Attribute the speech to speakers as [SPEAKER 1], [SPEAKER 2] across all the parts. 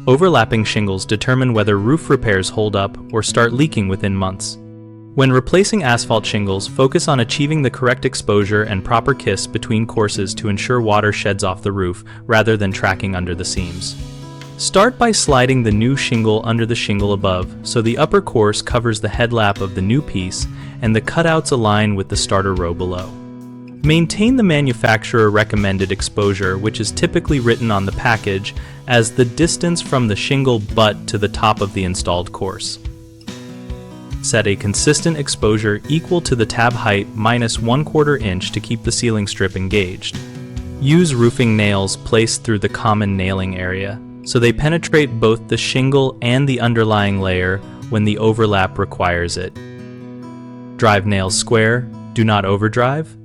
[SPEAKER 1] Overlapping shingles determine whether roof repairs hold up or start leaking within months. When replacing asphalt shingles, focus on achieving the correct exposure and proper kiss between courses to ensure water sheds off the roof rather than tracking under the seams. Start by sliding the new shingle under the shingle above so the upper course covers the headlap of the new piece and the cutouts align with the starter row below. Maintain the manufacturer recommended exposure, which is typically written on the package as the distance from the shingle butt to the top of the installed course. Set a consistent exposure equal to the tab height minus 1/4 inch to keep the ceiling strip engaged. Use roofing nails placed through the common nailing area so they penetrate both the shingle and the underlying layer when the overlap requires it. Drive nails square, do not overdrive,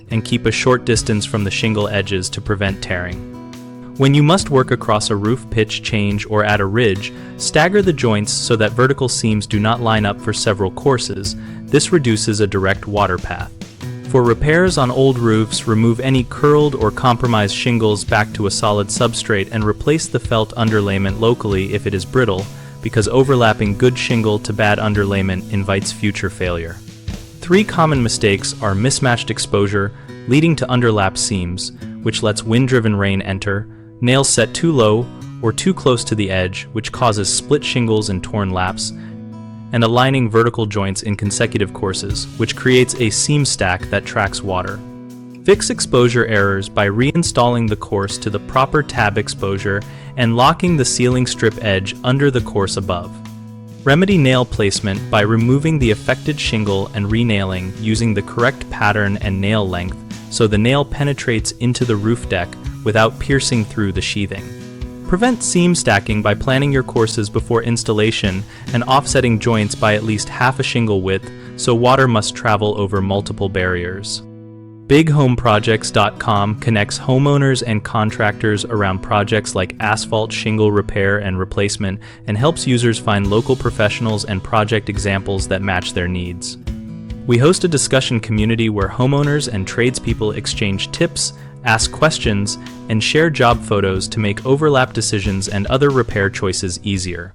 [SPEAKER 1] and keep a short distance from the shingle edges to prevent tearing. When you must work across a roof pitch change or at a ridge, stagger the joints so that vertical seams do not line up for several courses. This reduces a direct water path. For repairs on old roofs, remove any curled or compromised shingles back to a solid substrate and replace the felt underlayment locally if it is brittle, because overlapping good shingle to bad underlayment invites future failure. 3 common mistakes are mismatched exposure, leading to underlap seams, which lets wind-driven rain enter, nails set too low or too close to the edge, which causes split shingles and torn laps, and aligning vertical joints in consecutive courses, which creates a seam stack that tracks water. Fix exposure errors by reinstalling the course to the proper tab exposure and locking the ceiling strip edge under the course above. Remedy nail placement by removing the affected shingle and renailing using the correct pattern and nail length so the nail penetrates into the roof deck without piercing through the sheathing. Prevent seam stacking by planning your courses before installation and offsetting joints by at least half a shingle width so water must travel over multiple barriers. BigHomeProjects.com connects homeowners and contractors around projects like asphalt shingle repair and replacement and helps users find local professionals and project examples that match their needs. We host a discussion community where homeowners and tradespeople exchange tips, ask questions, and share job photos to make overlap decisions and other repair choices easier.